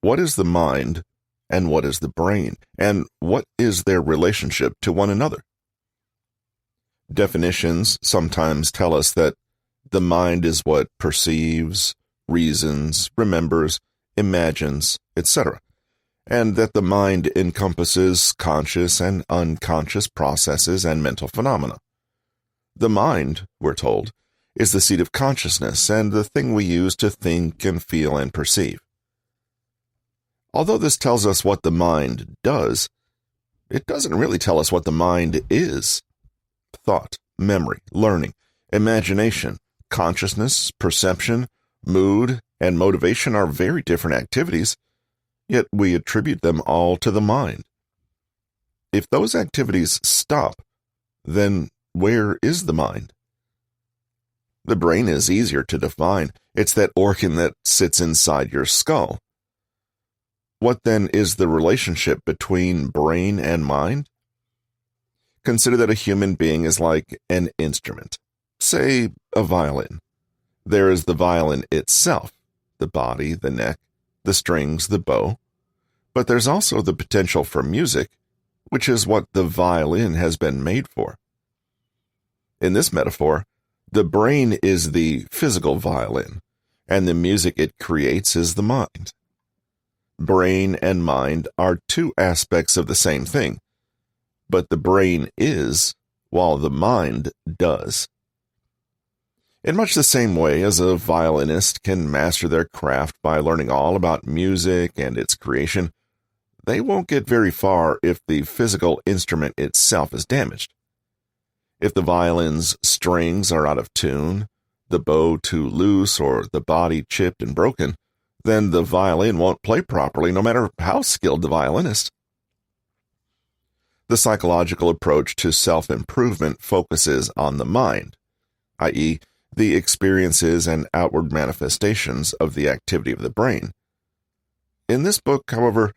what is the mind and what is the brain, and what is their relationship to one another? Definitions sometimes tell us that the mind is what perceives, reasons, remembers, imagines, etc., and that the mind encompasses conscious and unconscious processes and mental phenomena. The mind, we're told, is the seat of consciousness and the thing we use to think and feel and perceive. Although this tells us what the mind does, it doesn't really tell us what the mind is. Thought, memory, learning, imagination, consciousness, perception, mood, and motivation are very different activities, yet we attribute them all to the mind. If those activities stop, then where is the mind? The brain is easier to define. It's that organ that sits inside your skull. What then is the relationship between brain and mind? Consider that a human being is like an instrument, say a violin. There is the violin itself, the body, the neck, the strings, the bow. But there's also the potential for music, which is what the violin has been made for. In this metaphor, the brain is the physical violin, and the music it creates is the mind. Brain and mind are two aspects of the same thing, but the brain is, while the mind does. In much the same way as a violinist can master their craft by learning all about music and its creation, they won't get very far if the physical instrument itself is damaged. If the violin's strings are out of tune, the bow too loose, or the body chipped and broken, then the violin won't play properly no matter how skilled the violinist. The psychological approach to self-improvement focuses on the mind, i.e., the experiences and outward manifestations of the activity of the brain. In this book, however,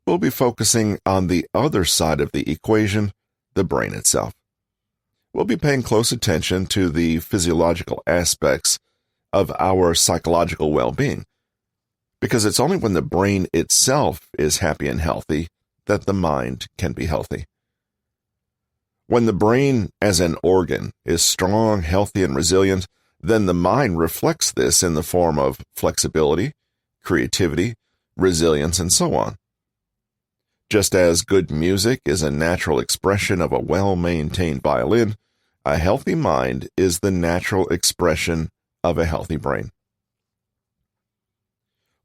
we'll be focusing on the other side of the equation, the brain itself. We'll be paying close attention to the physiological aspects of our psychological well-being, because it's only when the brain itself is happy and healthy that the mind can be healthy. When the brain as an organ is strong, healthy, and resilient, then the mind reflects this in the form of flexibility, creativity, resilience, and so on. Just as good music is a natural expression of a well-maintained violin, a healthy mind is the natural expression of a healthy brain.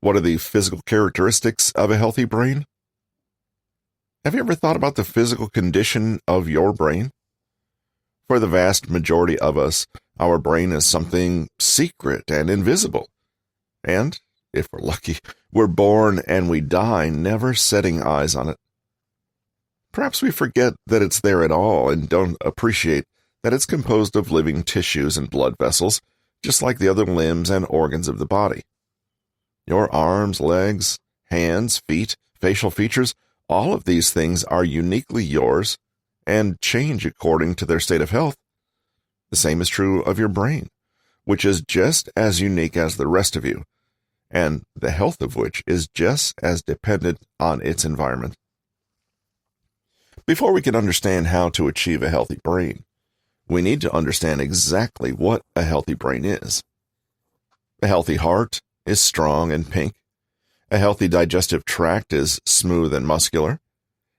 What are the physical characteristics of a healthy brain? Have you ever thought about the physical condition of your brain? For the vast majority of us, our brain is something secret and invisible. And, if we're lucky, we're born and we die never setting eyes on it. Perhaps we forget that it's there at all and don't appreciate that it's composed of living tissues and blood vessels, just like the other limbs and organs of the body. Your arms, legs, hands, feet, facial features, all of these things are uniquely yours and change according to their state of health. The same is true of your brain, which is just as unique as the rest of you, and the health of which is just as dependent on its environment. Before we can understand how to achieve a healthy brain, we need to understand exactly what a healthy brain is. A healthy heart is strong and pink. A healthy digestive tract is smooth and muscular.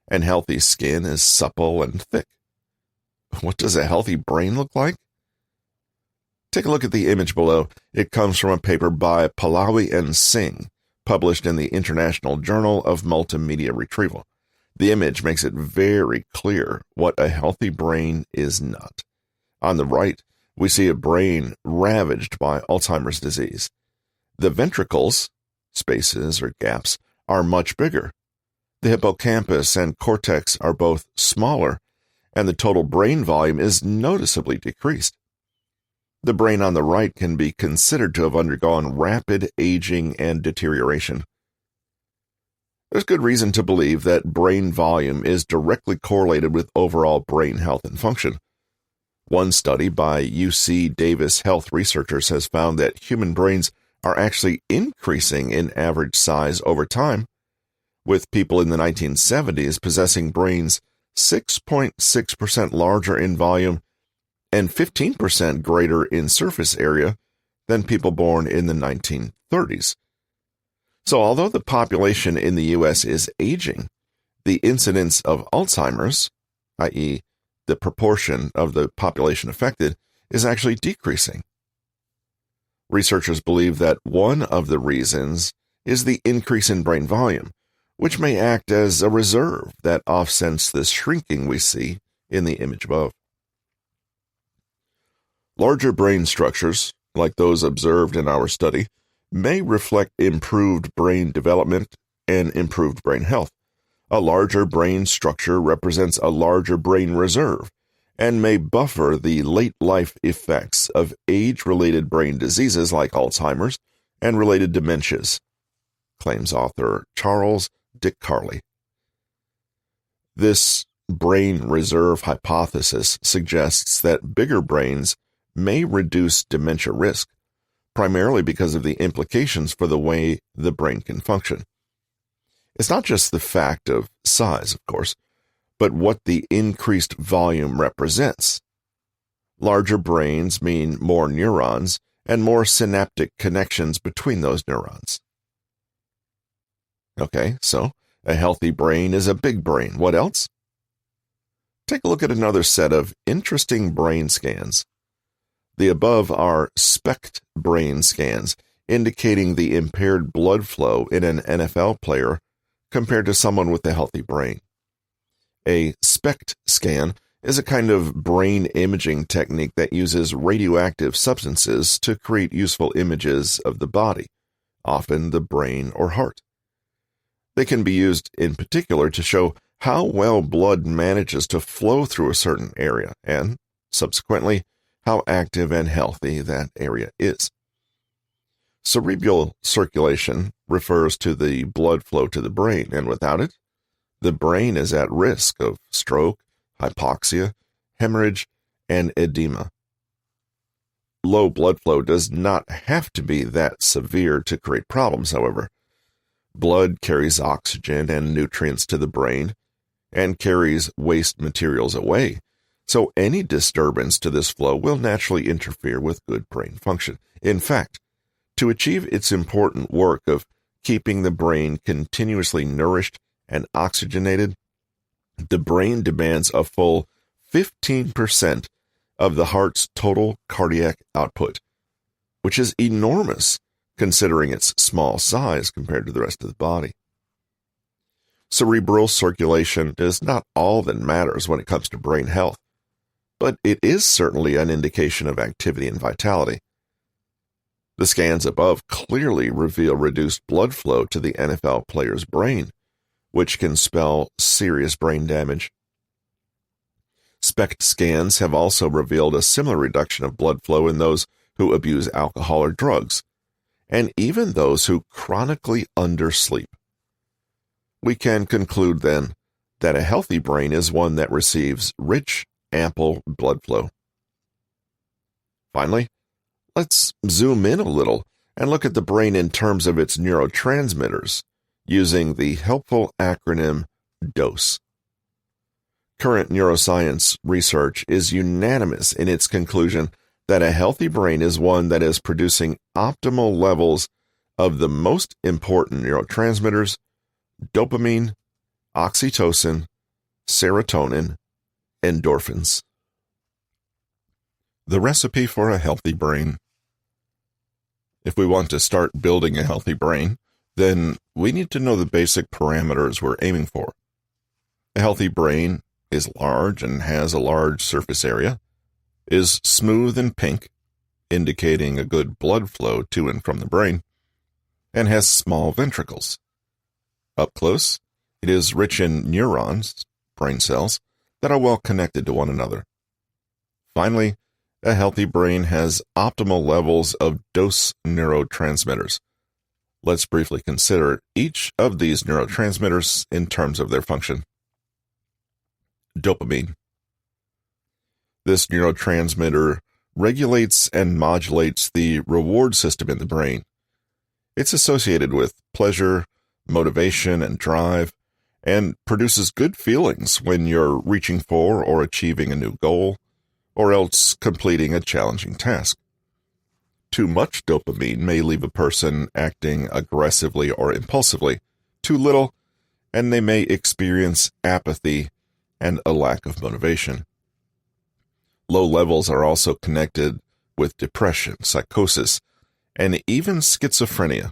And healthy skin is supple and thick. What does a healthy brain look like? Take a look at the image below. It comes from a paper by Pahlavi and Singh, published in the International Journal of Multimedia Retrieval. The image makes it very clear what a healthy brain is not. On the right, we see a brain ravaged by Alzheimer's disease. The ventricles, spaces or gaps, are much bigger. The hippocampus and cortex are both smaller, and the total brain volume is noticeably decreased. The brain on the right can be considered to have undergone rapid aging and deterioration. There's good reason to believe that brain volume is directly correlated with overall brain health and function. One study by UC Davis health researchers has found that human brains are actually increasing in average size over time, with people in the 1970s possessing brains 6.6% larger in volume and 15% greater in surface area than people born in the 1930s. So although the population in the U.S. is aging, the incidence of Alzheimer's, i.e., the proportion of the population affected, is actually decreasing. Researchers believe that one of the reasons is the increase in brain volume, which may act as a reserve that offsets the shrinking we see in the image above. Larger brain structures, like those observed in our study, may reflect improved brain development and improved brain health. A larger brain structure represents a larger brain reserve and may buffer the late-life effects of age-related brain diseases like Alzheimer's and related dementias, claims author Charles Dick Carley. This brain reserve hypothesis suggests that bigger brains may reduce dementia risk, primarily because of the implications for the way the brain can function. It's not just the fact of size, of course, but what the increased volume represents. Larger brains mean more neurons and more synaptic connections between those neurons. Okay, so a healthy brain is a big brain. What else? Take a look at another set of interesting brain scans. The above are SPECT brain scans, indicating the impaired blood flow in an NFL player compared to someone with a healthy brain. A SPECT scan is a kind of brain imaging technique that uses radioactive substances to create useful images of the body, often the brain or heart. They can be used in particular to show how well blood manages to flow through a certain area and, subsequently, how active and healthy that area is. Cerebral circulation refers to the blood flow to the brain, and without it, the brain is at risk of stroke, hypoxia, hemorrhage, and edema. Low blood flow does not have to be that severe to create problems, however. Blood carries oxygen and nutrients to the brain and carries waste materials away, so any disturbance to this flow will naturally interfere with good brain function. In fact, to achieve its important work of keeping the brain continuously nourished and oxygenated, the brain demands a full 15% of the heart's total cardiac output, which is enormous considering its small size compared to the rest of the body. Cerebral circulation is not all that matters when it comes to brain health, but it is certainly an indication of activity and vitality. The scans above clearly reveal reduced blood flow to the NFL player's brain, which can spell serious brain damage. SPECT scans have also revealed a similar reduction of blood flow in those who abuse alcohol or drugs, and even those who chronically undersleep. We can conclude, then, that a healthy brain is one that receives rich, ample blood flow. Finally, let's zoom in a little and look at the brain in terms of its neurotransmitters, using the helpful acronym DOSE. Current neuroscience research is unanimous in its conclusion that a healthy brain is one that is producing optimal levels of the most important neurotransmitters: dopamine, oxytocin, serotonin, endorphins. The recipe for a healthy brain. If we want to start building a healthy brain, then we need to know the basic parameters we're aiming for. A healthy brain is large and has a large surface area, is smooth and pink, indicating a good blood flow to and from the brain, and has small ventricles. Up close, it is rich in neurons, brain cells, that are well connected to one another. Finally, a healthy brain has optimal levels of DOSE neurotransmitters. Let's briefly consider each of these neurotransmitters in terms of their function. Dopamine. This neurotransmitter regulates and modulates the reward system in the brain, It's associated with pleasure, motivation, and drive, and produces good feelings when you're reaching for or achieving a new goal, or else completing a challenging task. Too much dopamine may leave a person acting aggressively or impulsively. Too little, and they may experience apathy and a lack of motivation. Low levels are also connected with depression, psychosis, and even schizophrenia,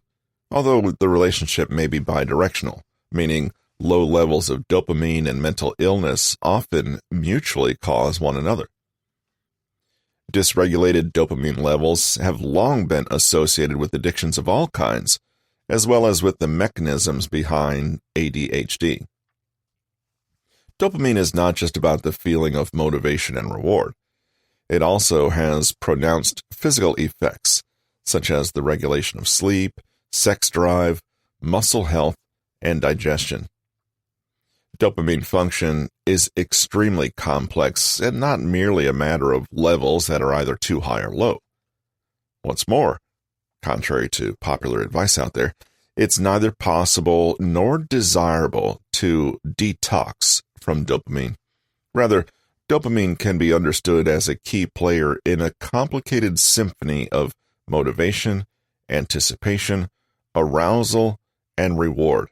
although the relationship may be bidirectional, meaning low levels of dopamine and mental illness often mutually cause one another. Dysregulated dopamine levels have long been associated with addictions of all kinds, as well as with the mechanisms behind ADHD. Dopamine is not just about the feeling of motivation and reward. It also has pronounced physical effects, such as the regulation of sleep, sex drive, muscle health, and digestion. Dopamine function is extremely complex and not merely a matter of levels that are either too high or low. What's more, contrary to popular advice out there, it's neither possible nor desirable to detox from dopamine. Rather, dopamine can be understood as a key player in a complicated symphony of motivation, anticipation, arousal, and reward.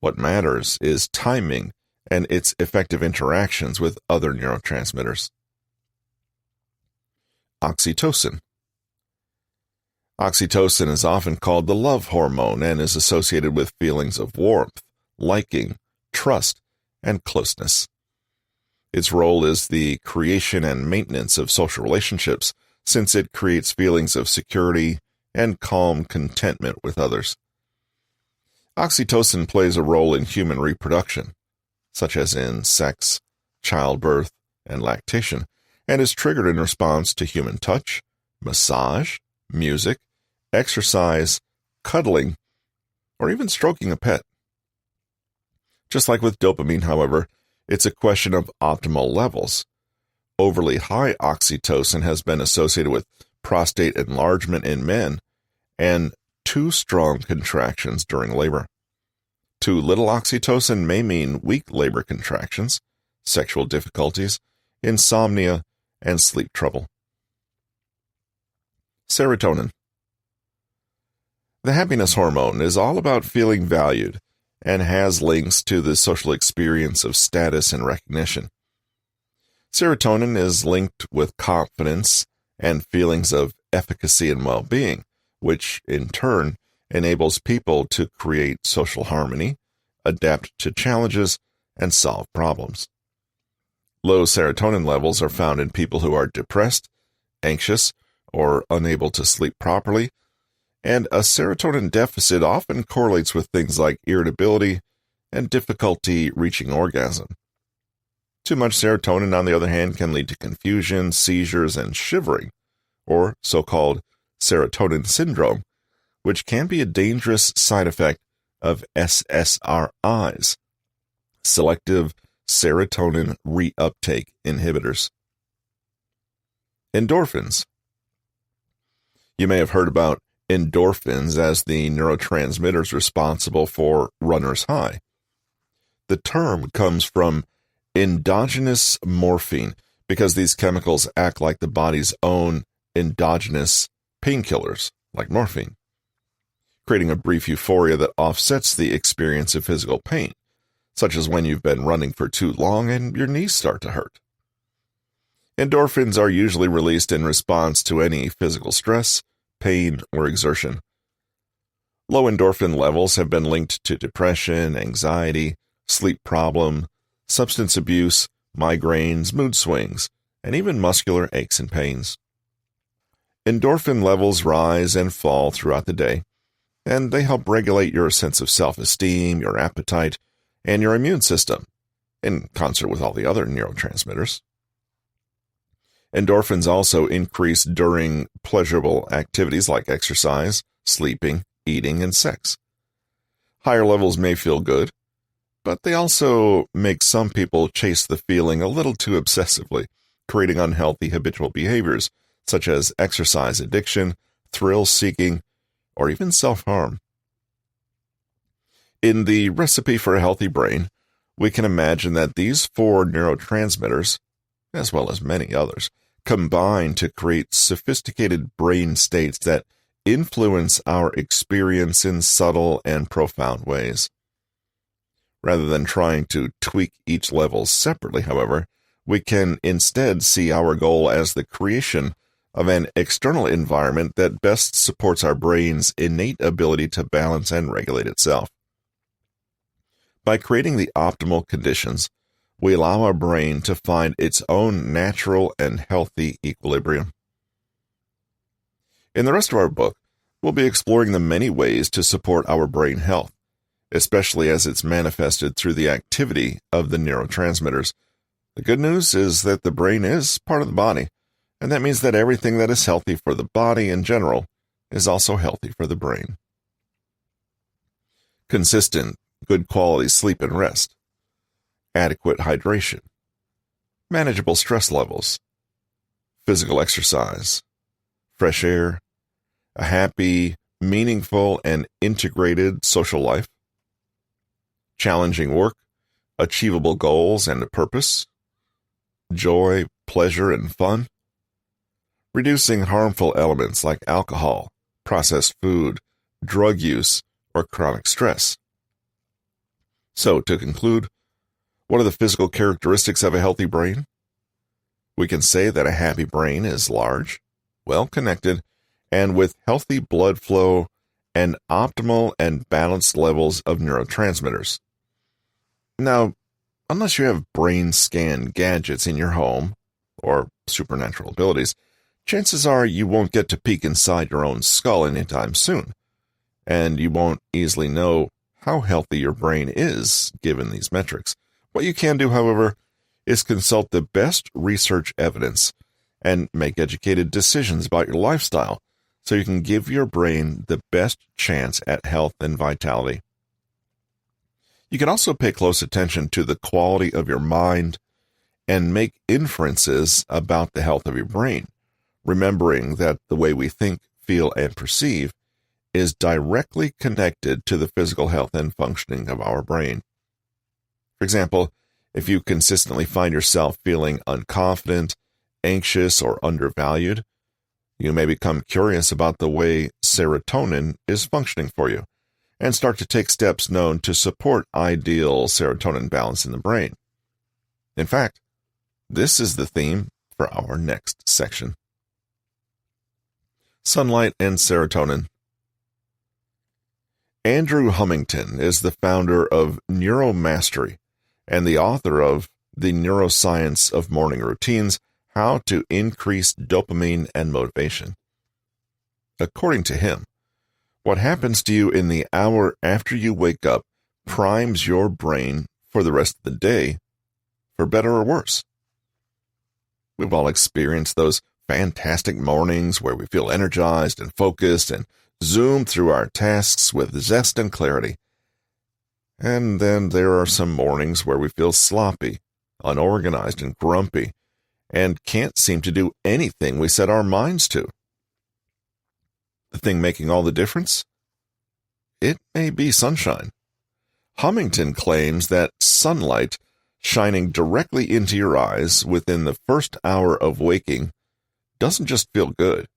What matters is timing and its effective interactions with other neurotransmitters. Oxytocin. Oxytocin is often called the love hormone and is associated with feelings of warmth, liking, trust, and closeness. Its role is the creation and maintenance of social relationships, since it creates feelings of security and calm contentment with others. Oxytocin plays a role in human reproduction, such as in sex, childbirth, and lactation, and is triggered in response to human touch, massage, music, exercise, cuddling, or even stroking a pet. Just like with dopamine, however, it's a question of optimal levels. Overly high oxytocin has been associated with prostate enlargement in men and too strong contractions during labor. Too little oxytocin may mean weak labor contractions, sexual difficulties, insomnia, and sleep trouble. Serotonin. The happiness hormone is all about feeling valued and has links to the social experience of status and recognition. Serotonin is linked with confidence and feelings of efficacy and well-being, which in turn enables people to create social harmony, adapt to challenges, and solve problems. Low serotonin levels are found in people who are depressed, anxious, or unable to sleep properly, and a serotonin deficit often correlates with things like irritability and difficulty reaching orgasm. Too much serotonin, on the other hand, can lead to confusion, seizures, and shivering, or so-called serotonin syndrome, which can be a dangerous side effect of SSRIs, selective serotonin reuptake inhibitors. Endorphins. You may have heard about endorphins as the neurotransmitters responsible for runner's high. The term comes from endogenous morphine because these chemicals act like the body's own endogenous painkillers, like morphine, creating a brief euphoria that offsets the experience of physical pain, such as when you've been running for too long and your knees start to hurt. Endorphins are usually released in response to any physical stress, pain, or exertion. Low endorphin levels have been linked to depression, anxiety, sleep problem, substance abuse, migraines, mood swings, and even muscular aches and pains. Endorphin levels rise and fall throughout the day, and they help regulate your sense of self-esteem, your appetite, and your immune system, in concert with all the other neurotransmitters. Endorphins also increase during pleasurable activities like exercise, sleeping, eating, and sex. Higher levels may feel good, but they also make some people chase the feeling a little too obsessively, creating unhealthy habitual behaviors such as exercise addiction, thrill-seeking, or even self-harm. In the recipe for a healthy brain, we can imagine that these 4 neurotransmitters, as well as many others, combine to create sophisticated brain states that influence our experience in subtle and profound ways. Rather than trying to tweak each level separately, however, we can instead see our goal as the creation of an external environment that best supports our brain's innate ability to balance and regulate itself. By creating the optimal conditions, we allow our brain to find its own natural and healthy equilibrium. In the rest of our book, we'll be exploring the many ways to support our brain health, especially as it's manifested through the activity of the neurotransmitters. The good news is that the brain is part of the body, and that means that everything that is healthy for the body in general is also healthy for the brain. Consistent, good quality sleep and rest, adequate hydration, manageable stress levels, physical exercise, fresh air, a happy, meaningful, and integrated social life, challenging work, achievable goals and a purpose, joy, pleasure, and fun, reducing harmful elements like alcohol, processed food, drug use, or chronic stress. So, to conclude, what are the physical characteristics of a healthy brain? We can say that a happy brain is large, well-connected, and with healthy blood flow and optimal and balanced levels of neurotransmitters. Now, unless you have brain scan gadgets in your home, or supernatural abilities, chances are you won't get to peek inside your own skull anytime soon, and you won't easily know how healthy your brain is given these metrics. What you can do, however, is consult the best research evidence and make educated decisions about your lifestyle so you can give your brain the best chance at health and vitality. You can also pay close attention to the quality of your mind and make inferences about the health of your brain, remembering that the way we think, feel, and perceive is directly connected to the physical health and functioning of our brain. For example, if you consistently find yourself feeling unconfident, anxious, or undervalued, you may become curious about the way serotonin is functioning for you and start to take steps known to support ideal serotonin balance in the brain. In fact, this is the theme for our next section. Sunlight and serotonin. Andrew Hummington is the founder of Neuromastery and the author of The Neuroscience of Morning Routines, How to Increase Dopamine and Motivation. According to him, what happens to you in the hour after you wake up primes your brain for the rest of the day, for better or worse. We've all experienced those fantastic mornings where we feel energized and focused and zoom through our tasks with zest and clarity. And then there are some mornings where we feel sloppy, unorganized, and grumpy, and can't seem to do anything we set our minds to. The thing making all the difference? It may be sunshine. Hummington claims that sunlight shining directly into your eyes within the first hour of waking doesn't just feel good.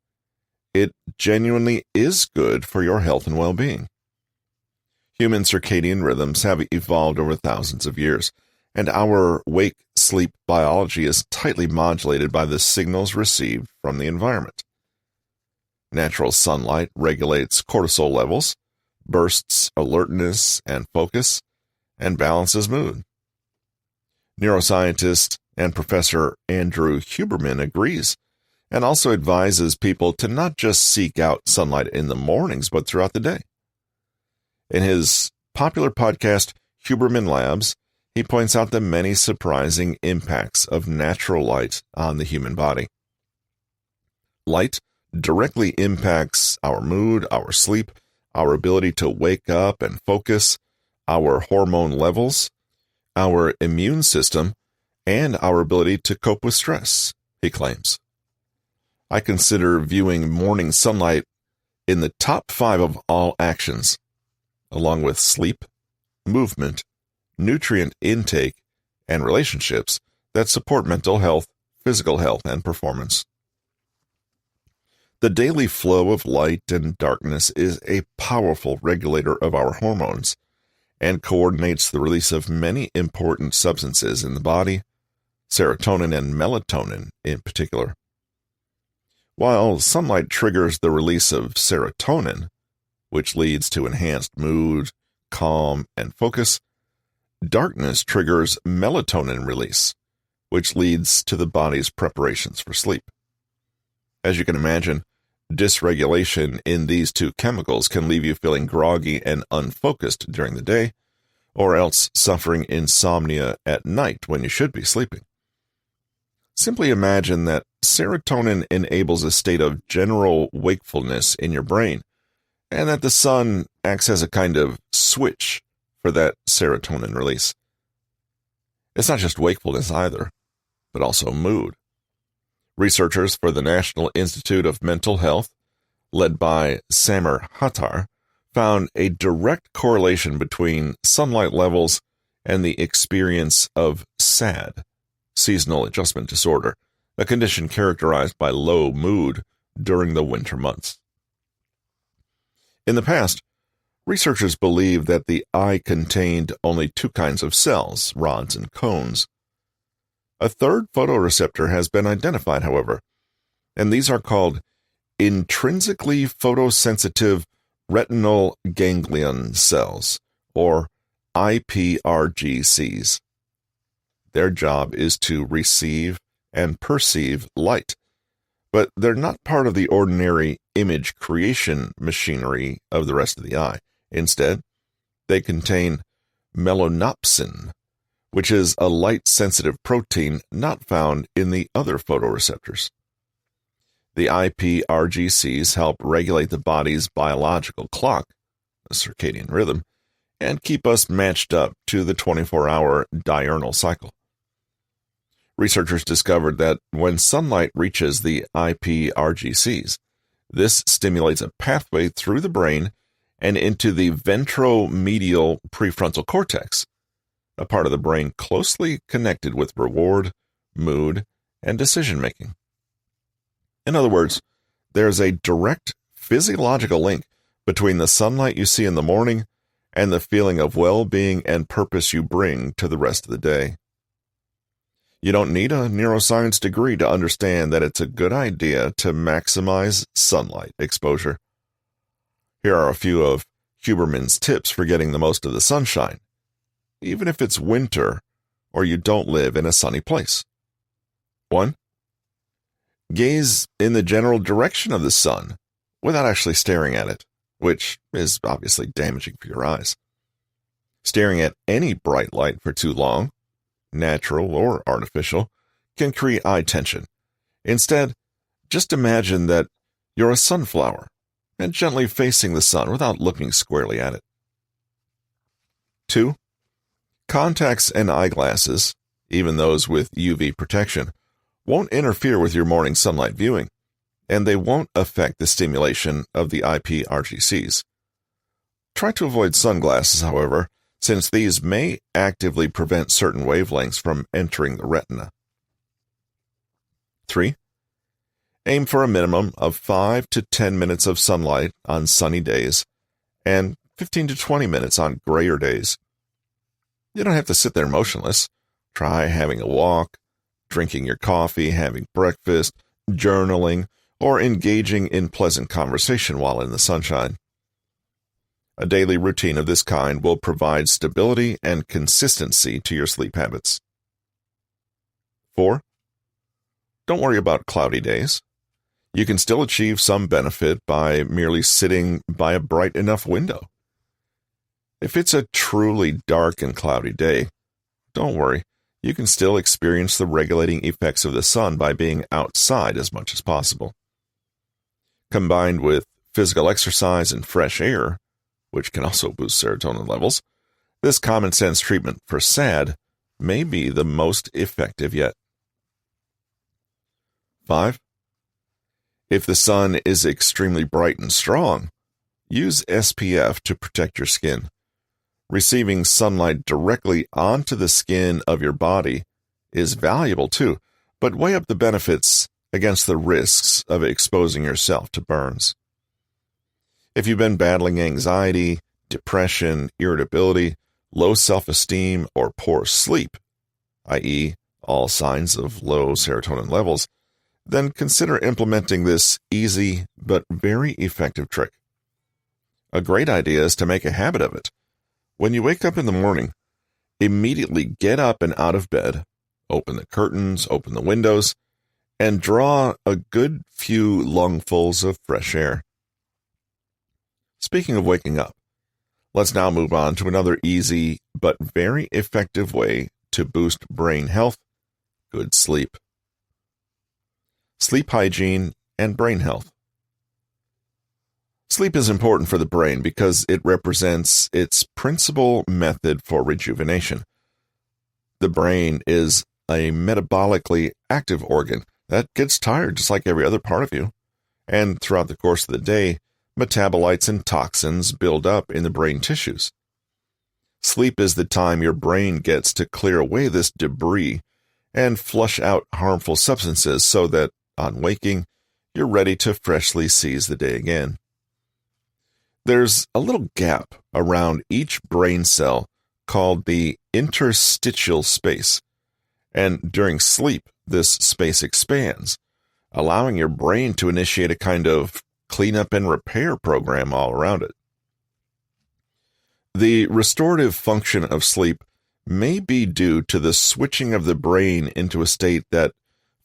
It genuinely is good for your health and well-being. Human circadian rhythms have evolved over thousands of years, and our wake-sleep biology is tightly modulated by the signals received from the environment. Natural sunlight regulates cortisol levels, bursts alertness and focus, and balances mood. Neuroscientist and Professor Andrew Huberman agrees, and also advises people to not just seek out sunlight in the mornings, but throughout the day. In his popular podcast, Huberman Labs, he points out the many surprising impacts of natural light on the human body. Light directly impacts our mood, our sleep, our ability to wake up and focus, our hormone levels, our immune system, and our ability to cope with stress, he claims. I consider viewing morning sunlight in the top 5 of all actions, along with sleep, movement, nutrient intake, and relationships that support mental health, physical health, and performance. The daily flow of light and darkness is a powerful regulator of our hormones and coordinates the release of many important substances in the body, serotonin and melatonin in particular. While sunlight triggers the release of serotonin, which leads to enhanced mood, calm, and focus, darkness triggers melatonin release, which leads to the body's preparations for sleep. As you can imagine, dysregulation in these two chemicals can leave you feeling groggy and unfocused during the day, or else suffering insomnia at night when you should be sleeping. Simply imagine that serotonin enables a state of general wakefulness in your brain, and that the sun acts as a kind of switch for that serotonin release. It's not just wakefulness either, but also mood. Researchers for the National Institute of Mental Health, led by Samer Hattar, found a direct correlation between sunlight levels and the experience of SAD, seasonal adjustment disorder, a condition characterized by low mood during the winter months. In the past, researchers believed that the eye contained only 2 kinds of cells, rods and cones. A third photoreceptor has been identified, however, and these are called intrinsically photosensitive retinal ganglion cells, or iPRGCs. Their job is to receive and perceive light, but they're not part of the ordinary image creation machinery of the rest of the eye. Instead, they contain melanopsin, which is a light-sensitive protein not found in the other photoreceptors. The iPRGCs help regulate the body's biological clock, the circadian rhythm, and keep us matched up to the 24-hour diurnal cycle. Researchers discovered that when sunlight reaches the iPRGCs, this stimulates a pathway through the brain and into the ventromedial prefrontal cortex, a part of the brain closely connected with reward, mood, and decision-making. In other words, there's a direct physiological link between the sunlight you see in the morning and the feeling of well-being and purpose you bring to the rest of the day. You don't need a neuroscience degree to understand that it's a good idea to maximize sunlight exposure. Here are a few of Huberman's tips for getting the most of the sunshine, even if it's winter or you don't live in a sunny place. 1. Gaze in the general direction of the sun without actually staring at it, which is obviously damaging for your eyes. Staring at any bright light for too long, natural or artificial, can create eye tension. Instead, just imagine that you're a sunflower and gently facing the sun without looking squarely at it. 2. Contacts and eyeglasses, even those with UV protection, won't interfere with your morning sunlight viewing, and they won't affect the stimulation of the iPRGCs. Try to avoid sunglasses, however, since these may actively prevent certain wavelengths from entering the retina. 3. Aim for a minimum of 5 to 10 minutes of sunlight on sunny days and 15 to 20 minutes on grayer days. You don't have to sit there motionless. Try having a walk, drinking your coffee, having breakfast, journaling, or engaging in pleasant conversation while in the sunshine. A daily routine of this kind will provide stability and consistency to your sleep habits. 4. Don't worry about cloudy days. You can still achieve some benefit by merely sitting by a bright enough window. If it's a truly dark and cloudy day, don't worry. You can still experience the regulating effects of the sun by being outside as much as possible. Combined with physical exercise and fresh air, which can also boost serotonin levels, this common-sense treatment for SAD may be the most effective yet. 5. If the sun is extremely bright and strong, use SPF to protect your skin. Receiving sunlight directly onto the skin of your body is valuable too, but weigh up the benefits against the risks of exposing yourself to burns. If you've been battling anxiety, depression, irritability, low self-esteem, or poor sleep, i.e., all signs of low serotonin levels, then consider implementing this easy but very effective trick. A great idea is to make a habit of it. When you wake up in the morning, immediately get up and out of bed, open the curtains, open the windows, and draw a good few lungfuls of fresh air. Speaking of waking up, let's now move on to another easy but very effective way to boost brain health: good sleep. Sleep hygiene and brain health. Sleep is important for the brain because it represents its principal method for rejuvenation. The brain is a metabolically active organ that gets tired just like every other part of you, and throughout the course of the day, metabolites and toxins build up in the brain tissues. Sleep is the time your brain gets to clear away this debris and flush out harmful substances so that, on waking, you're ready to freshly seize the day again. There's a little gap around each brain cell called the interstitial space, and during sleep, this space expands, allowing your brain to initiate a kind of cleanup and repair program all around it. The restorative function of sleep may be due to the switching of the brain into a state that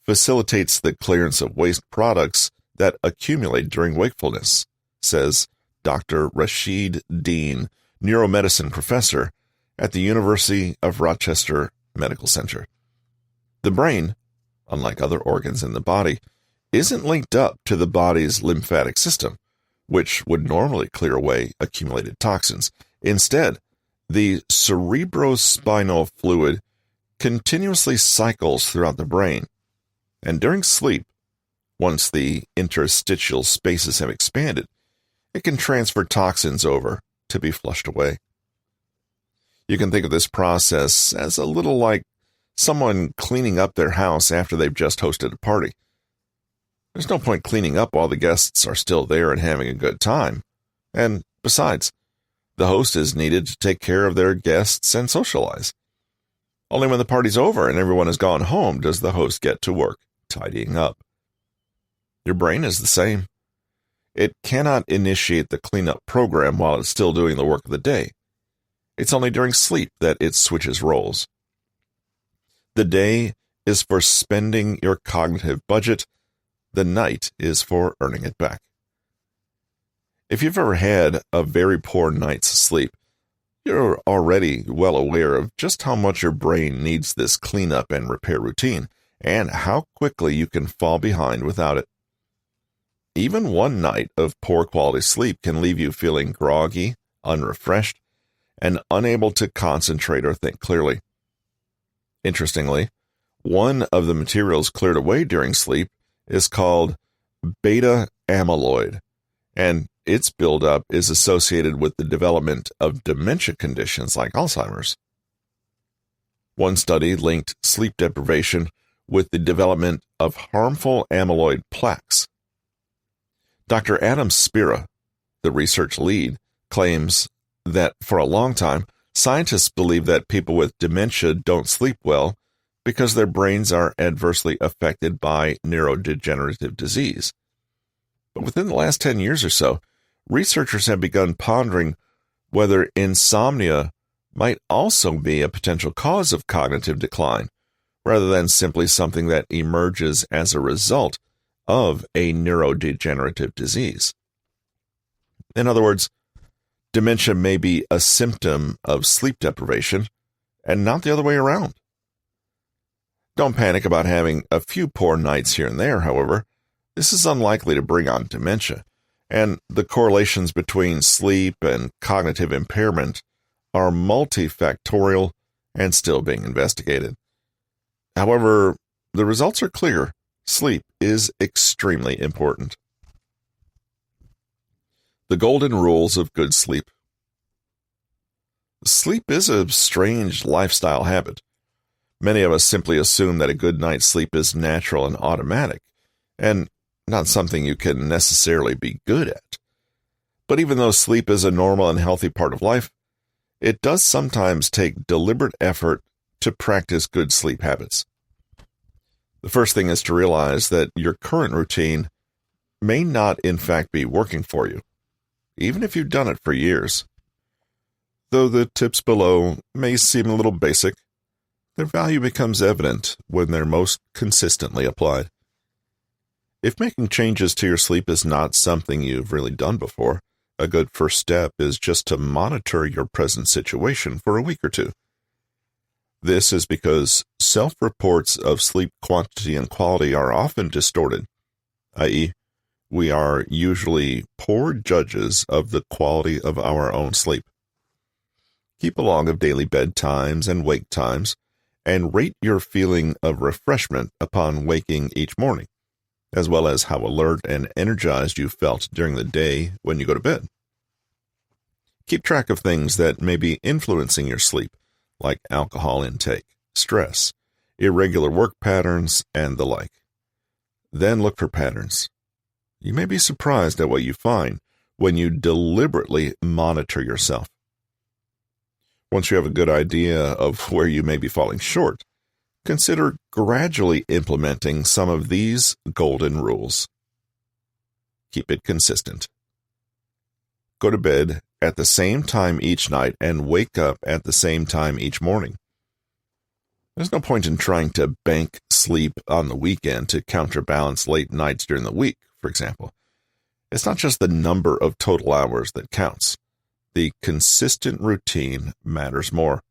facilitates the clearance of waste products that accumulate during wakefulness, says Dr. Rashid Dean, neuromedicine professor at the University of Rochester Medical Center. The brain, unlike other organs in the body, isn't linked up to the body's lymphatic system, which would normally clear away accumulated toxins. Instead, the cerebrospinal fluid continuously cycles throughout the brain, and during sleep, once the interstitial spaces have expanded, it can transfer toxins over to be flushed away. You can think of this process as a little like someone cleaning up their house after they've just hosted a party. There's no point cleaning up while the guests are still there and having a good time. And besides, the host is needed to take care of their guests and socialize. Only when the party's over and everyone has gone home does the host get to work tidying up. Your brain is the same. It cannot initiate the cleanup program while it's still doing the work of the day. It's only during sleep that it switches roles. The day is for spending your cognitive budget. The night is for earning it back. If you've ever had a very poor night's sleep, you're already well aware of just how much your brain needs this cleanup and repair routine, and how quickly you can fall behind without it. Even one night of poor quality sleep can leave you feeling groggy, unrefreshed, and unable to concentrate or think clearly. Interestingly, one of the materials cleared away during sleep is called beta amyloid, and its buildup is associated with the development of dementia conditions like Alzheimer's. One study linked sleep deprivation with the development of harmful amyloid plaques. Dr. Adam Spira, the research lead, claims that for a long time, scientists believe that people with dementia don't sleep well because their brains are adversely affected by neurodegenerative disease. But within the last 10 years or so, researchers have begun pondering whether insomnia might also be a potential cause of cognitive decline, rather than simply something that emerges as a result of a neurodegenerative disease. In other words, dementia may be a symptom of sleep deprivation and not the other way around. Don't panic about having a few poor nights here and there, however. This is unlikely to bring on dementia, and the correlations between sleep and cognitive impairment are multifactorial and still being investigated. However, the results are clear. Sleep is extremely important. The golden rules of good sleep. Sleep is a strange lifestyle habit. Many of us simply assume that a good night's sleep is natural and automatic, and not something you can necessarily be good at. But even though sleep is a normal and healthy part of life, it does sometimes take deliberate effort to practice good sleep habits. The first thing is to realize that your current routine may not in fact be working for you, even if you've done it for years. Though the tips below may seem a little basic, their value becomes evident when they're most consistently applied. If making changes to your sleep is not something you've really done before, a good first step is just to monitor your present situation for a week or two. This is because self-reports of sleep quantity and quality are often distorted, i.e., we are usually poor judges of the quality of our own sleep. Keep a log of daily bedtimes and wake times, and rate your feeling of refreshment upon waking each morning, as well as how alert and energized you felt during the day when you go to bed. Keep track of things that may be influencing your sleep, like alcohol intake, stress, irregular work patterns, and the like. Then look for patterns. You may be surprised at what you find when you deliberately monitor yourself. Once you have a good idea of where you may be falling short, consider gradually implementing some of these golden rules. Keep it consistent. Go to bed at the same time each night and wake up at the same time each morning. There's no point in trying to bank sleep on the weekend to counterbalance late nights during the week, for example. It's not just the number of total hours that counts. The consistent routine matters more.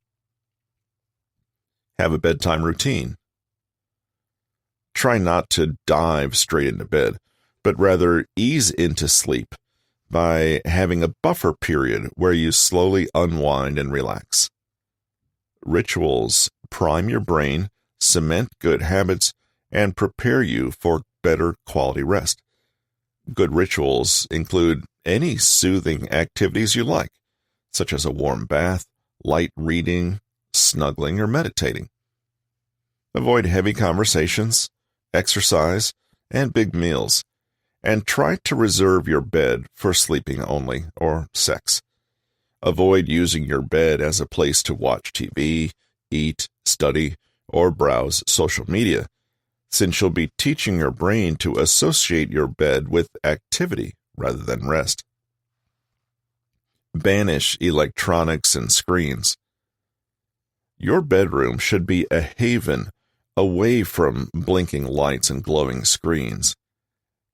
Have a bedtime routine. Try not to dive straight into bed, but rather ease into sleep by having a buffer period where you slowly unwind and relax. Rituals prime your brain, cement good habits, and prepare you for better quality rest. Good rituals include any soothing activities you like, such as a warm bath, light reading, snuggling, or meditating. Avoid heavy conversations, exercise, and big meals, and try to reserve your bed for sleeping only or sex. Avoid using your bed as a place to watch TV, eat, study, or browse social media, since you'll be teaching your brain to associate your bed with activity rather than rest. Banish electronics and screens. Your bedroom should be a haven away from blinking lights and glowing screens.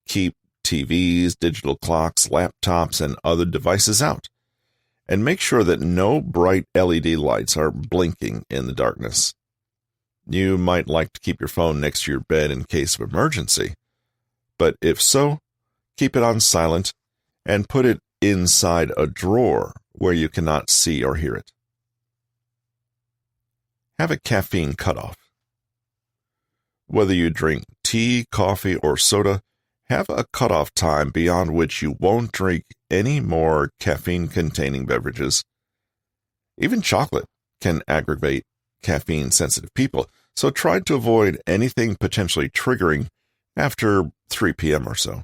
Keep TVs, digital clocks, laptops, and other devices out, and make sure that no bright LED lights are blinking in the darkness. You might like to keep your phone next to your bed in case of emergency, but if so, keep it on silent and put it inside a drawer where you cannot see or hear it. Have a caffeine cutoff. Whether you drink tea, coffee, or soda, have a cutoff time beyond which you won't drink any more caffeine-containing beverages. Even chocolate can aggravate caffeine-sensitive people, so try to avoid anything potentially triggering after 3 p.m. or so.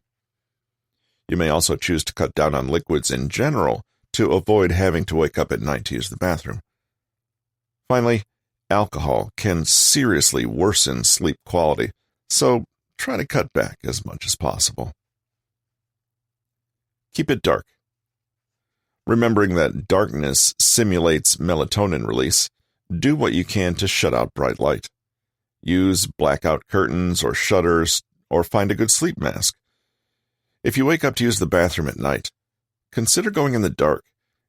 You may also choose to cut down on liquids in general to avoid having to wake up at night to use the bathroom. Finally, alcohol can seriously worsen sleep quality, so try to cut back as much as possible. Keep it dark. Remembering that darkness simulates melatonin release, do what you can to shut out bright light. Use blackout curtains or shutters, or find a good sleep mask. If you wake up to use the bathroom at night, consider going in the dark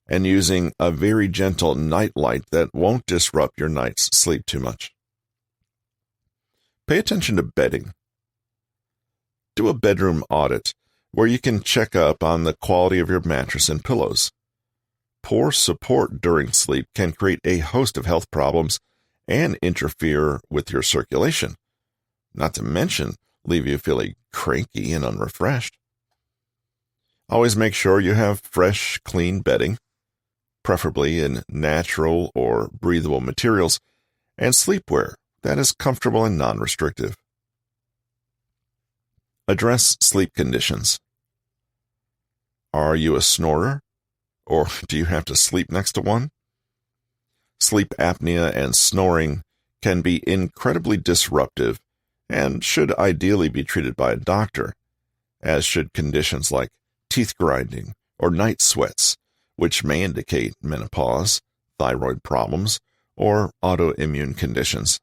and using a very gentle night light that won't disrupt your night's sleep too much. Pay attention to bedding. Do a bedroom audit where you can check up on the quality of your mattress and pillows. Poor support during sleep can create a host of health problems and interfere with your circulation. Not to mention leave you feeling cranky and unrefreshed. Always make sure you have fresh, clean bedding, preferably in natural or breathable materials, and sleepwear that is comfortable and non-restrictive. Address sleep conditions. Are you a snorer, or do you have to sleep next to one? Sleep apnea and snoring can be incredibly disruptive and should ideally be treated by a doctor, as should conditions like teeth grinding or night sweats, which may indicate menopause, thyroid problems, or autoimmune conditions.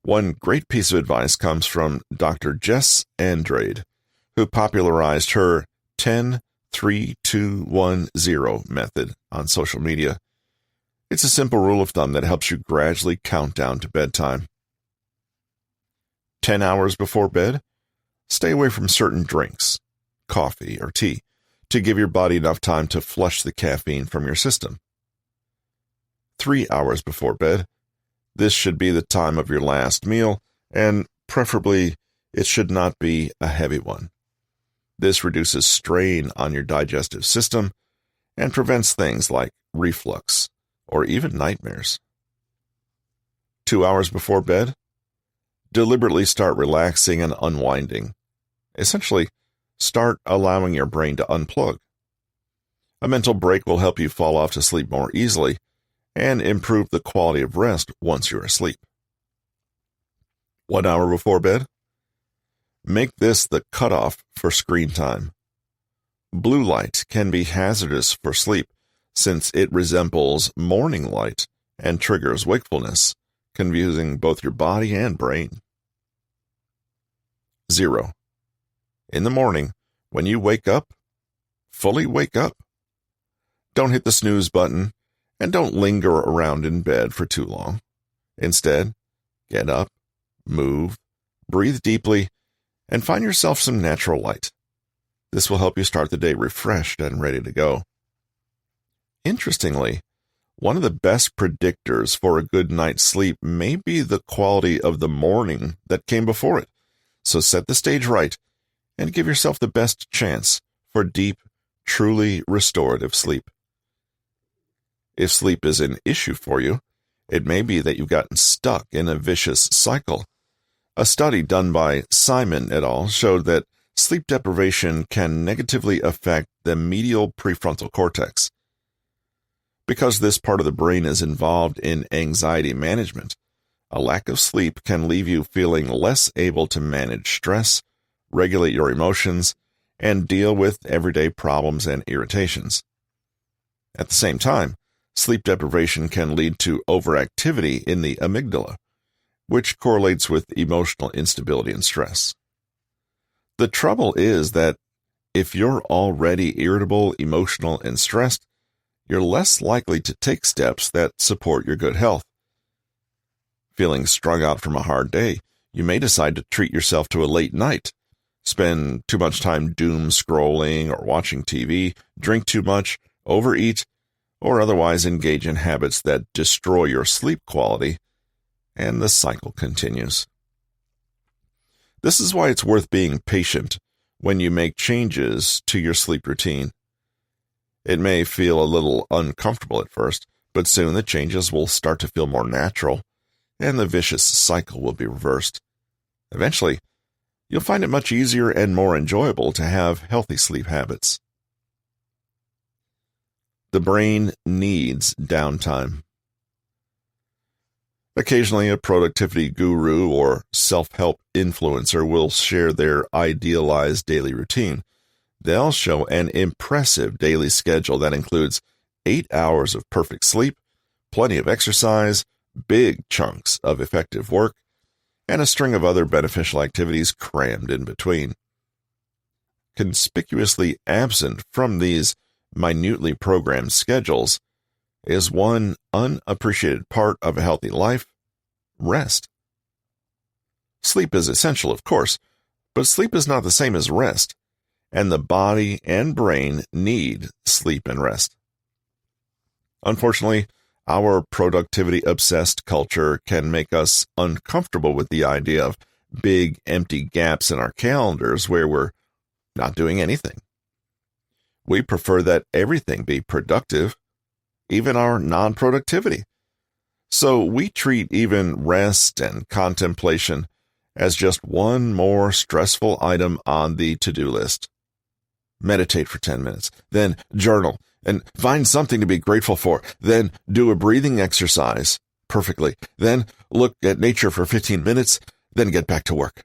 One great piece of advice comes from Dr. Jess Andrade, who popularized her 10-3-2-1-0 method on social media. It's a simple rule of thumb that helps you gradually count down to bedtime. 10 hours before bed, stay away from certain drinks, coffee or tea, to give your body enough time to flush the caffeine from your system. 3 hours before bed, this should be the time of your last meal, and preferably it should not be a heavy one. This reduces strain on your digestive system and prevents things like reflux or even nightmares. 2 hours before bed, deliberately start relaxing and unwinding. Essentially, start allowing your brain to unplug. A mental break will help you fall off to sleep more easily and improve the quality of rest once you're asleep. 1 hour before bed, make this the cutoff for screen time. Blue light can be hazardous for sleep since it resembles morning light and triggers wakefulness, confusing both your body and brain. 0. In the morning, when you wake up, fully wake up. Don't hit the snooze button and don't linger around in bed for too long. Instead, get up, move, breathe deeply, and find yourself some natural light. This will help you start the day refreshed and ready to go. Interestingly, one of the best predictors for a good night's sleep may be the quality of the morning that came before it. So set the stage right and give yourself the best chance for deep, truly restorative sleep. If sleep is an issue for you, it may be that you've gotten stuck in a vicious cycle. A study done by Simon et al. Showed that sleep deprivation can negatively affect the medial prefrontal cortex. Because this part of the brain is involved in anxiety management, a lack of sleep can leave you feeling less able to manage stress, regulate your emotions, and deal with everyday problems and irritations. At the same time, sleep deprivation can lead to overactivity in the amygdala, which correlates with emotional instability and stress. The trouble is that if you're already irritable, emotional, and stressed, you're less likely to take steps that support your good health. Feeling strung out from a hard day, you may decide to treat yourself to a late night, spend too much time doom scrolling or watching TV, drink too much, overeat, or otherwise engage in habits that destroy your sleep quality, and the cycle continues. This is why it's worth being patient when you make changes to your sleep routine. It may feel a little uncomfortable at first, but soon the changes will start to feel more natural, and the vicious cycle will be reversed. Eventually, you'll find it much easier and more enjoyable to have healthy sleep habits. The brain needs downtime. Occasionally, a productivity guru or self-help influencer will share their idealized daily routine. They'll show an impressive daily schedule that includes 8 hours of perfect sleep, plenty of exercise, big chunks of effective work, and a string of other beneficial activities crammed in between. Conspicuously absent from these minutely programmed schedules is one unappreciated part of a healthy life: rest. Sleep is essential, of course, but sleep is not the same as rest, and the body and brain need sleep and rest. Unfortunately, our productivity-obsessed culture can make us uncomfortable with the idea of big empty gaps in our calendars where we're not doing anything. We prefer that everything be productive, even our non-productivity. So we treat even rest and contemplation as just one more stressful item on the to-do list. Meditate for 10 minutes, then journal, and find something to be grateful for, then do a breathing exercise perfectly, then look at nature for 15 minutes, then get back to work.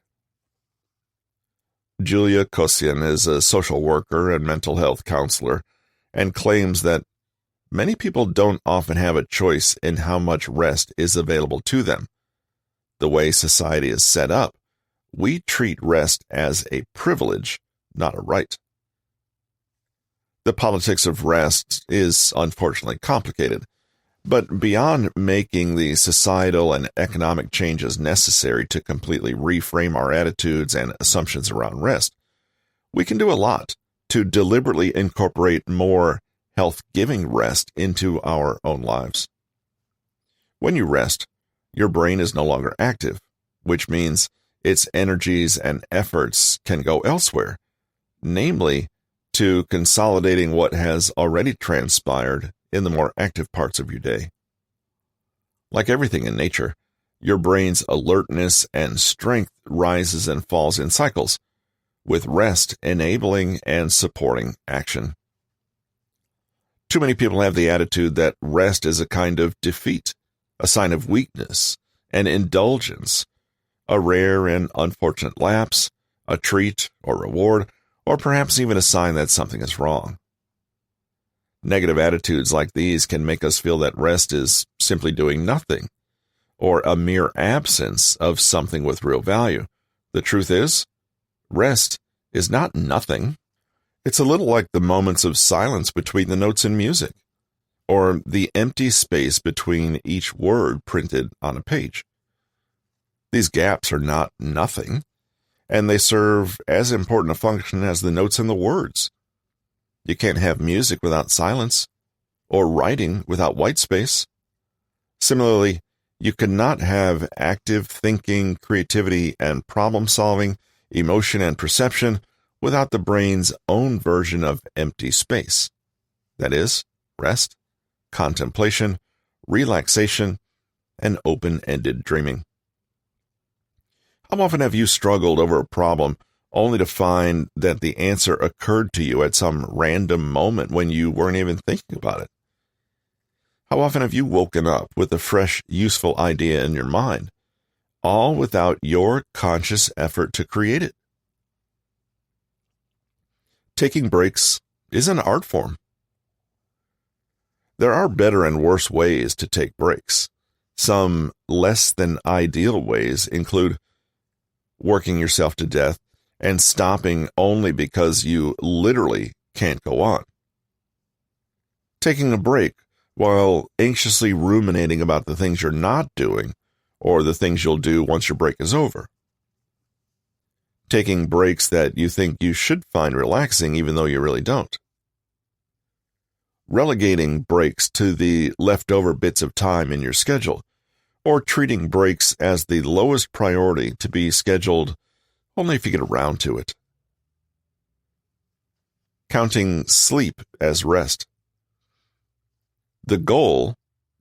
Julia Kosian is a social worker and mental health counselor and claims that many people don't often have a choice in how much rest is available to them. The way society is set up, we treat rest as a privilege, not a right. The politics of rest is unfortunately complicated, but beyond making the societal and economic changes necessary to completely reframe our attitudes and assumptions around rest, we can do a lot to deliberately incorporate more health-giving rest into our own lives. When you rest, your brain is no longer active, which means its energies and efforts can go elsewhere, namely to consolidating what has already transpired in the more active parts of your day. Like everything in nature, your brain's alertness and strength rises and falls in cycles, with rest enabling and supporting action. Too many people have the attitude that rest is a kind of defeat, a sign of weakness, an indulgence, a rare and unfortunate lapse, a treat or reward, or perhaps even a sign that something is wrong. Negative attitudes like these can make us feel that rest is simply doing nothing, or a mere absence of something with real value. The truth is, rest is not nothing. It's a little like the moments of silence between the notes in music, or the empty space between each word printed on a page. These gaps are not nothing, and they serve as important a function as the notes in the words. You can't have music without silence, or writing without white space. Similarly, you cannot have active thinking, creativity, and problem-solving, emotion, and perception without the brain's own version of empty space. That is, rest, contemplation, relaxation, and open-ended dreaming. How often have you struggled over a problem only to find that the answer occurred to you at some random moment when you weren't even thinking about it? How often have you woken up with a fresh, useful idea in your mind, all without your conscious effort to create it? Taking breaks is an art form. There are better and worse ways to take breaks. Some less than ideal ways include working yourself to death and stopping only because you literally can't go on. Taking a break while anxiously ruminating about the things you're not doing or the things you'll do once your break is over. Taking breaks that you think you should find relaxing even though you really don't. Relegating breaks to the leftover bits of time in your schedule, or treating breaks as the lowest priority to be scheduled only if you get around to it. Counting sleep as rest. The goal,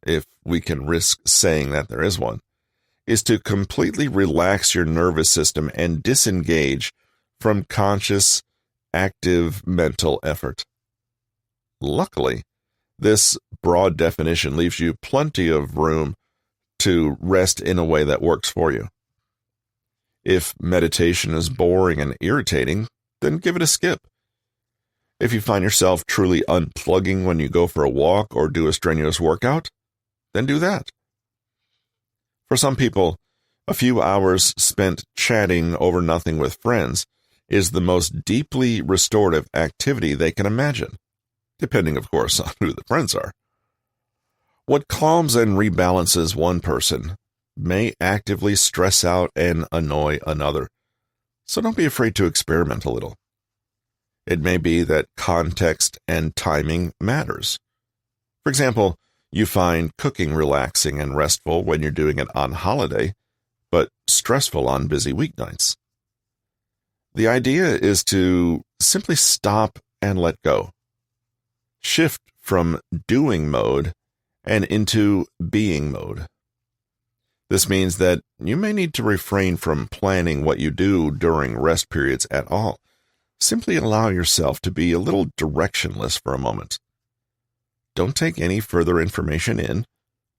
if we can risk saying that there is one, is to completely relax your nervous system and disengage from conscious, active mental effort. Luckily, this broad definition leaves you plenty of room to rest in a way that works for you. If meditation is boring and irritating, then give it a skip. If you find yourself truly unplugging when you go for a walk or do a strenuous workout, then do that. For some people, a few hours spent chatting over nothing with friends is the most deeply restorative activity they can imagine, depending, of course, on who the friends are. What calms and rebalances one person may actively stress out and annoy another, so don't be afraid to experiment a little. It may be that context and timing matters. For example, you find cooking relaxing and restful when you're doing it on holiday, but stressful on busy weeknights. The idea is to simply stop and let go. Shift from doing mode and into being mode. This means that you may need to refrain from planning what you do during rest periods at all. Simply allow yourself to be a little directionless for a moment. Don't take any further information in.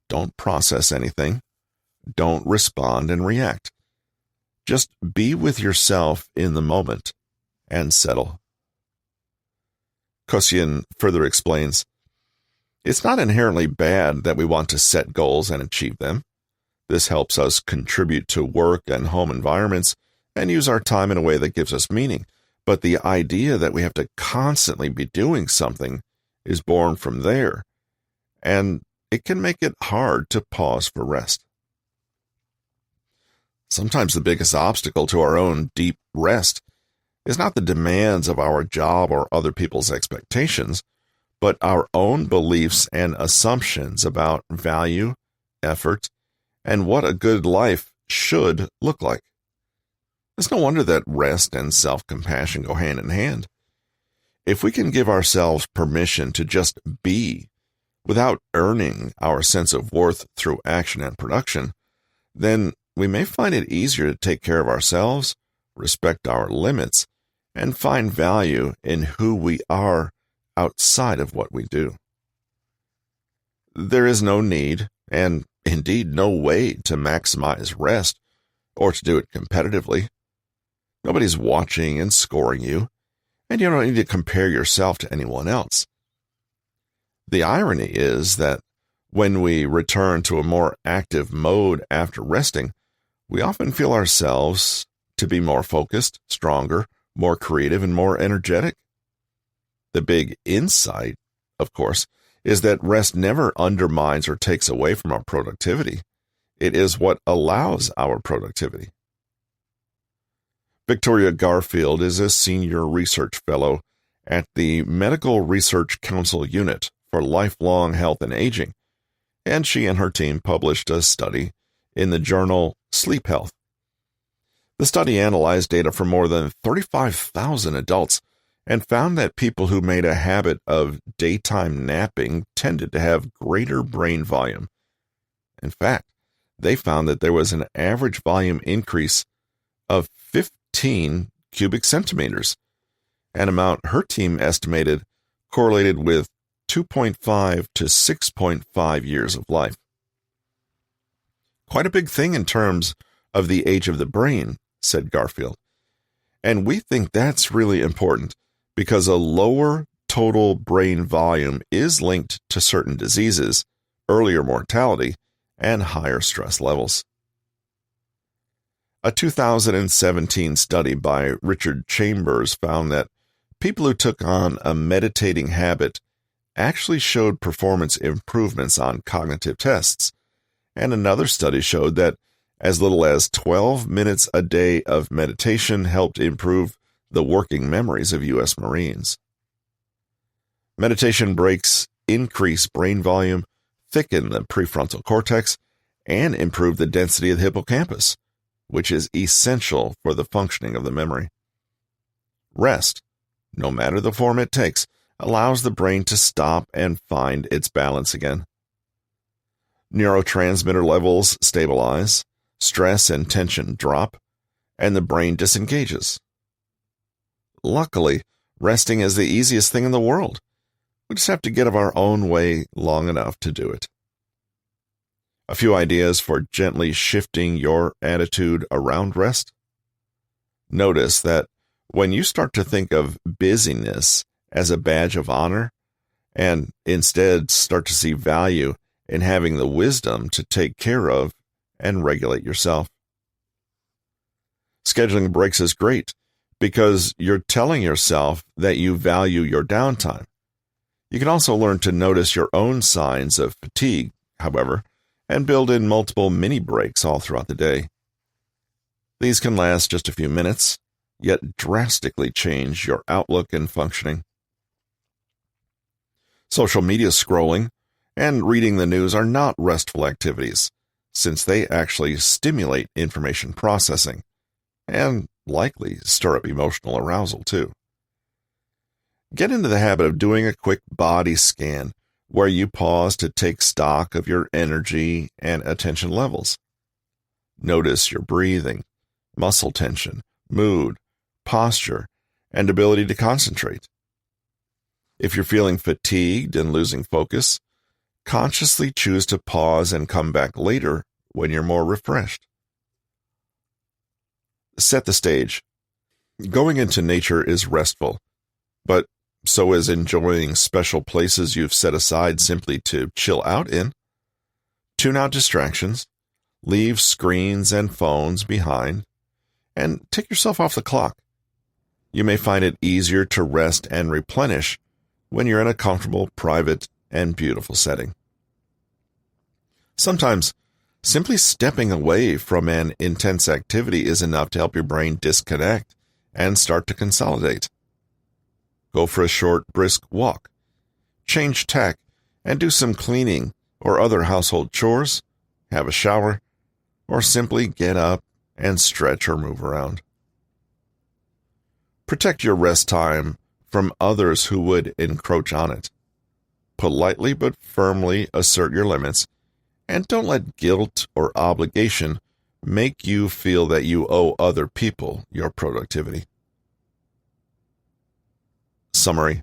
Don't process anything. Don't respond and react. Just be with yourself in the moment and settle. Kosian further explains, it's not inherently bad that we want to set goals and achieve them. This helps us contribute to work and home environments and use our time in a way that gives us meaning. But the idea that we have to constantly be doing something is born from there, and it can make it hard to pause for rest. Sometimes the biggest obstacle to our own deep rest is not the demands of our job or other people's expectations, but our own beliefs and assumptions about value, effort, and what a good life should look like. It's no wonder that rest and self-compassion go hand in hand. If we can give ourselves permission to just be, without earning our sense of worth through action and production, then we may find it easier to take care of ourselves, respect our limits, and find value in who we are outside of what we do. There is no need, and indeed no way, to maximize rest or to do it competitively. Nobody's watching and scoring you, and you don't need to compare yourself to anyone else. The irony is that when we return to a more active mode after resting, we often feel ourselves to be more focused, stronger, more creative, and more energetic. The big insight, of course, is that rest never undermines or takes away from our productivity. It is what allows our productivity. Victoria Garfield is a senior research fellow at the Medical Research Council Unit for Lifelong Health and Aging, and she and her team published a study in the journal Sleep Health. The study analyzed data from more than 35,000 adults and found that people who made a habit of daytime napping tended to have greater brain volume. In fact, they found that there was an average volume increase of 15 cubic centimeters, an amount her team estimated correlated with 2.5 to 6.5 years of life. Quite a big thing in terms of the age of the brain, said Garfield. And we think that's really important because a lower total brain volume is linked to certain diseases, earlier mortality, and higher stress levels. A 2017 study by Richard Chambers found that people who took on a meditating habit actually showed performance improvements on cognitive tests, and another study showed that as little as 12 minutes a day of meditation helped improve the working memories of U.S. Marines. Meditation breaks increase brain volume, thicken the prefrontal cortex, and improve the density of the hippocampus, which is essential for the functioning of the memory. Rest, no matter the form it takes, allows the brain to stop and find its balance again. Neurotransmitter levels stabilize, stress and tension drop, and the brain disengages. Luckily, resting is the easiest thing in the world. We just have to get out of our own way long enough to do it. A few ideas for gently shifting your attitude around rest. Notice that when you start to think of busyness as a badge of honor, and instead start to see value in having the wisdom to take care of and regulate yourself. Scheduling breaks is great because you're telling yourself that you value your downtime. You can also learn to notice your own signs of fatigue, however, and build in multiple mini breaks all throughout the day. These can last just a few minutes, yet drastically change your outlook and functioning. Social media scrolling and reading the news are not restful activities. since they actually stimulate information processing and likely stir up emotional arousal too. Get into the habit of doing a quick body scan where you pause to take stock of your energy and attention levels. Notice your breathing, muscle tension, mood, posture, and ability to concentrate. If you're feeling fatigued and losing focus, consciously choose to pause and come back later when you're more refreshed. Set the stage. Going into nature is restful, but so is enjoying special places you've set aside simply to chill out in. Tune out distractions, leave screens and phones behind, and take yourself off the clock. You may find it easier to rest and replenish when you're in a comfortable, private, and beautiful setting. Sometimes, simply stepping away from an intense activity is enough to help your brain disconnect and start to consolidate. Go for a short, brisk walk, change tack, and do some cleaning or other household chores, have a shower, or simply get up and stretch or move around. Protect your rest time from others who would encroach on it. Politely but firmly assert your limits, and don't let guilt or obligation make you feel that you owe other people your productivity. Summary.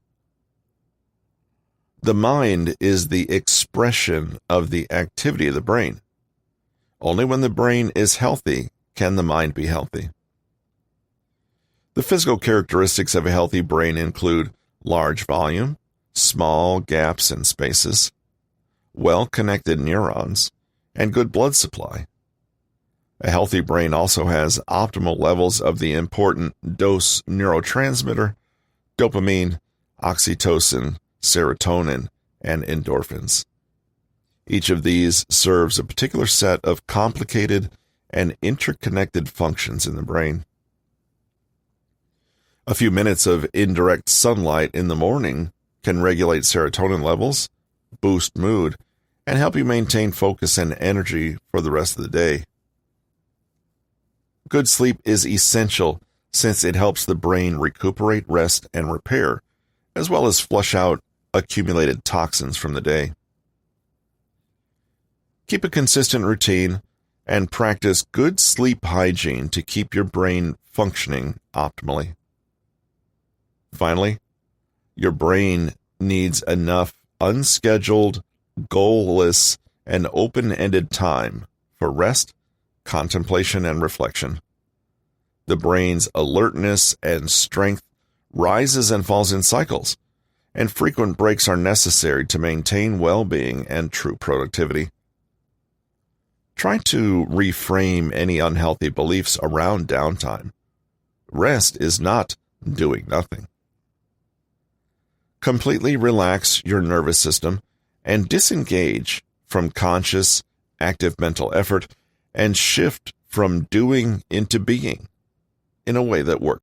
The mind is the expression of the activity of the brain. Only when the brain is healthy can the mind be healthy. The physical characteristics of a healthy brain include large volume, small gaps and spaces, well-connected neurons, and good blood supply. A healthy brain also has optimal levels of the important dose neurotransmitter, dopamine, oxytocin, serotonin, and endorphins. Each of these serves a particular set of complicated and interconnected functions in the brain. A few minutes of indirect sunlight in the morning can regulate serotonin levels, boost mood, and help you maintain focus and energy for the rest of the day. Good sleep is essential since it helps the brain recuperate, rest, and repair, as well as flush out accumulated toxins from the day. Keep a consistent routine and practice good sleep hygiene to keep your brain functioning optimally. Finally, your brain needs enough unscheduled, goalless, and open-ended time for rest, contemplation, and reflection. The brain's alertness and strength rises and falls in cycles, and frequent breaks are necessary to maintain well-being and true productivity. Try to reframe any unhealthy beliefs around downtime. Rest is not doing nothing. Completely relax your nervous system and disengage from conscious, active mental effort and shift from doing into being in a way that works.